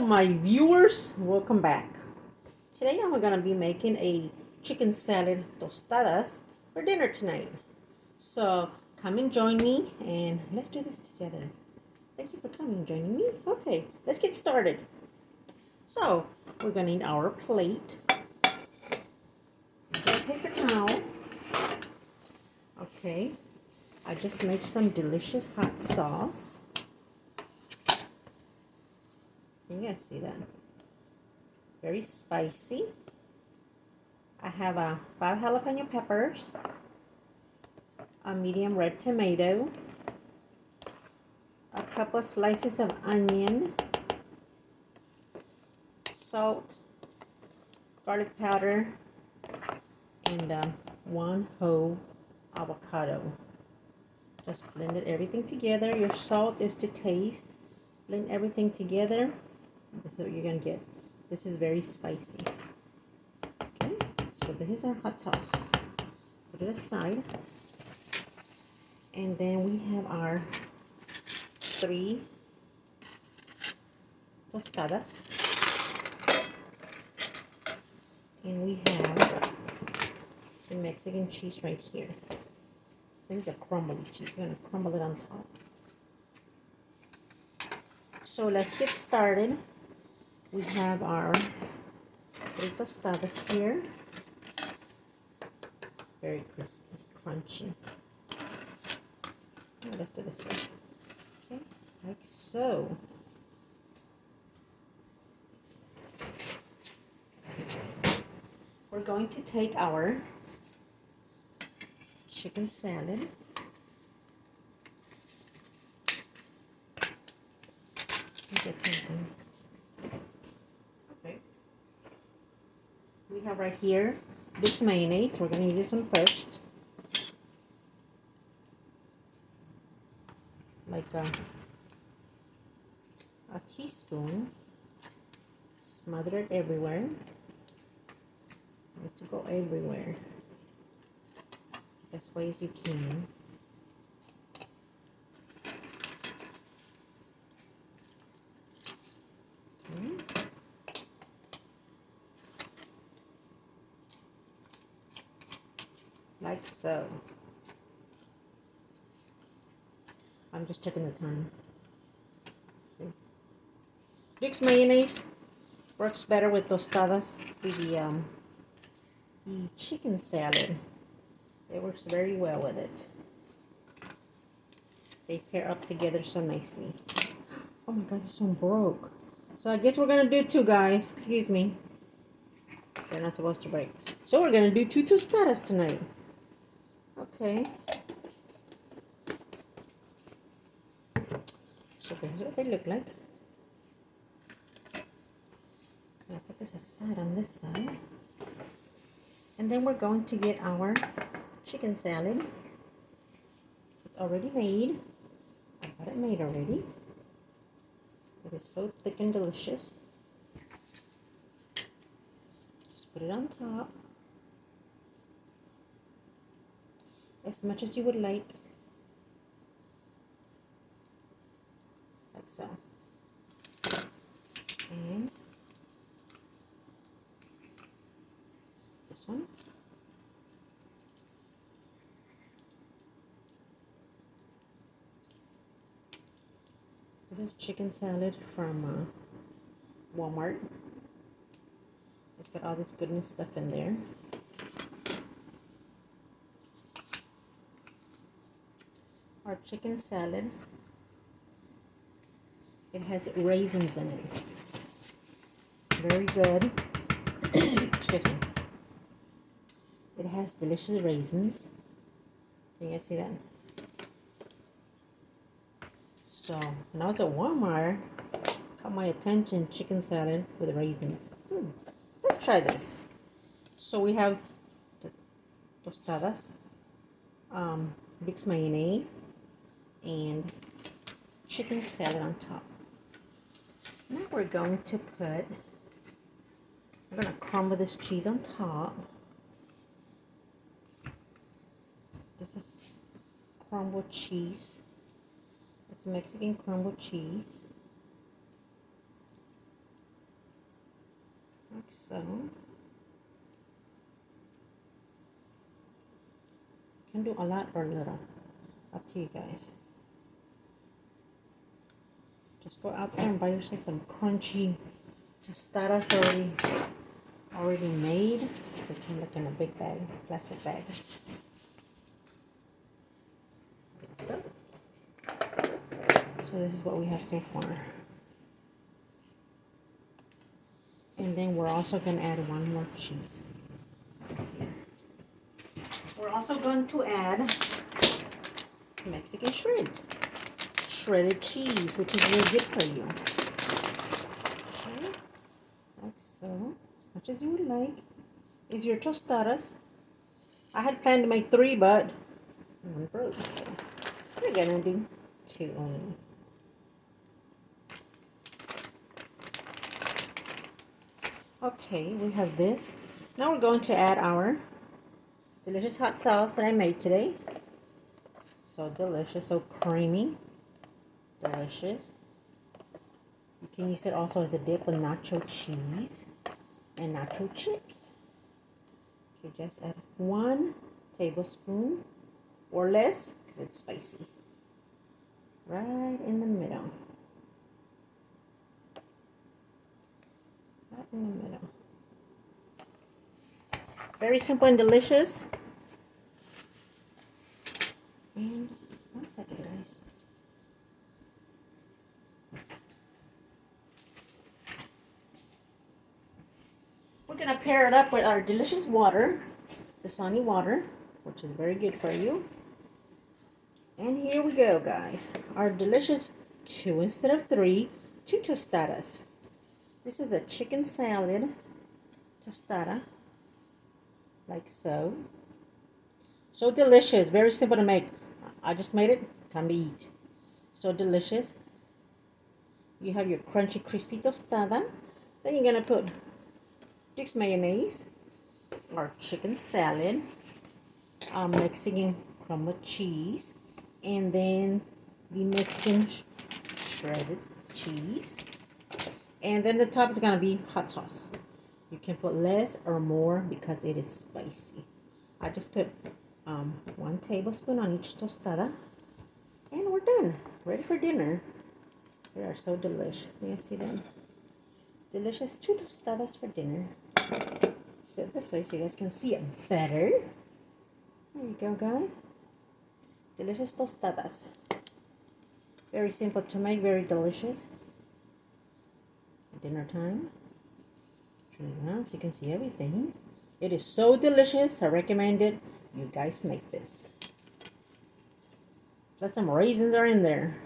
My viewers, welcome back. Today I'm going to be making a chicken salad tostadas for dinner tonight. So come and join me and let's do this together. Thank you for coming and joining me. Okay, let's get started. So we're going to need our plate, a paper towel. Okay, I just made some delicious hot sauce. You guys see that? Very spicy. I have 5 jalapeno peppers, a medium red tomato, a couple slices of onion, salt, garlic powder, and 1 whole avocado. Just blended everything together. Your salt is to taste. Blend everything together. This is what you're gonna get. This is very spicy. Okay, so this is our hot sauce. Put it aside. And then we have our 3 tostadas. And we have the Mexican cheese right here. This is a crumbly cheese. We're going to crumble it on top. So let's get started. We have our 3 tostadas here. Very crispy, crunchy. Let's do this one. Okay, like so. We're going to take our chicken salad. Get something. Okay. We have right here Vicks mayonnaise. We're going to use this one first. Like a teaspoon. Smother it everywhere. Just to go everywhere. Best way as you can. Okay. Like so. I'm just checking the time. See, Vicks mayonnaise works better with tostadas. The chicken salad. It works very well with it. They pair up together so nicely. Oh my god, this one broke. So I guess we're gonna do 2, guys. Excuse me. They're not supposed to break. So we're gonna do 2 tostadas tonight. Okay. So this is what they look like. I'll put this aside on this side. And then we're going to get our chicken salad. It's already made. I got it made already. It is so thick and delicious. Just put it on top. As much as you would like. Like so. And this one. This is chicken salad from Walmart. It's got all this goodness stuff in there. Our chicken salad, it has raisins in it. Very good. Excuse me. It has delicious raisins. Can you guys see that? So when I was at Walmart, caught my attention, chicken salad with raisins. Let's try this. So we have the tostadas, Vicks mayonnaise, and chicken salad on top. Now we're going to crumble this cheese on top. This is crumbled cheese. It's Mexican crumbled cheese. like so. Can do a lot or little, up to you guys. Just go out there and buy yourself some crunchy tostadas already made. They come like in a big bag, plastic bag. So this is what we have so far. And then we're also going to add one more cheese. We're also going to add Mexican shreds. Shredded cheese, which is really good for you. Okay, like so. As much as you would like. Is your tostadas. I had planned to make 3, but one broke. So we're going to do 2 only. Okay, we have this. Now we're going to add our delicious hot sauce that I made today. So delicious, so creamy. Delicious. You can use it also as a dip with nacho cheese and nacho chips. Okay, just add 1 tablespoon or less because it's spicy. Right in the middle. Right in the middle. Very simple and delicious. And 1 second, guys. We're going to pair it up with our delicious water, the Dasani water, which is very good for you. And here we go, guys. Our delicious 2 instead of 3, 2 tostadas. This is a chicken salad tostada, like so. So delicious, very simple to make. I just made it, time to eat. So delicious. You have your crunchy, crispy tostada. Then you're gonna put Dick's mayonnaise, or chicken salad, Mexican crumbled cheese, and then the Mexican shredded cheese. And then the top is gonna be hot sauce. You can put less or more because it is spicy. I just put 1 tablespoon on each tostada. And we're done. Ready for dinner. They are so delicious. You see them? Delicious 2 tostadas for dinner. Set this way so you guys can see it better. There you go, guys. Delicious tostadas. Very simple to make, very delicious. Dinner time. Turn it around so you can see everything. It is so delicious. I recommend it. You guys make this. Plus some raisins are in there.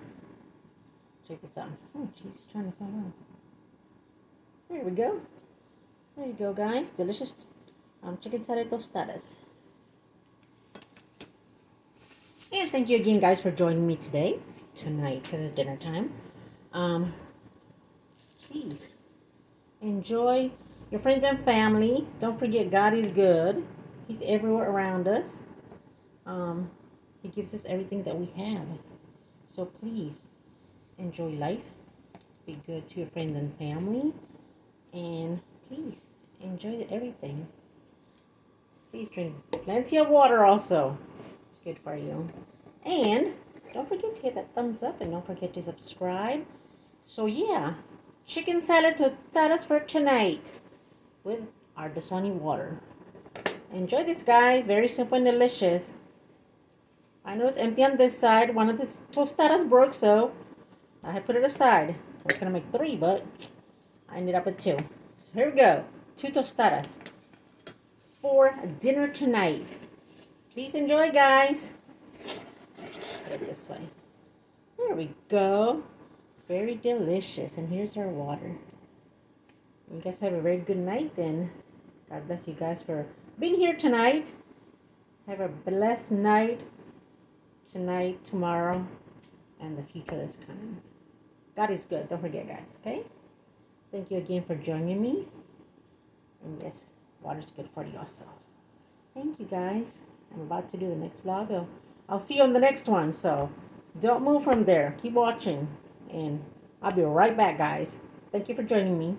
Check this out. Oh, cheese is trying to fall off. There we go. There you go, guys. Delicious chicken salad tostadas. And thank you again, guys, for joining me tonight, because it's dinner time. Please enjoy your friends and family. Don't forget, God is good. He's everywhere around us. He gives us everything that we have. So please enjoy life. Be good to your friends and family. And please enjoy everything. Please drink plenty of water also. It's good for you. And don't forget to hit that thumbs up, and don't forget to subscribe. So yeah, chicken salad tostadas for tonight with our Dasani water. Enjoy this, guys. Very simple and delicious. I know it's empty on this side. One of the tostadas broke, so I had put it aside. I was going to make 3, but I ended up with 2. So here we go. 2 tostadas for dinner tonight. Please enjoy, guys. Put it this way. There we go. Very delicious. And here's our water. You guys have a very good night, and God bless you guys for being here tonight. Have a blessed night tonight, tomorrow, and the future that's coming. God is good. Don't forget, guys, okay? Thank you again for joining me. And yes, water's good for you also. Thank you, guys. I'm about to do the next vlog. I'll see you on the next one, so don't move from there. Keep watching, and I'll be right back, guys. Thank you for joining me.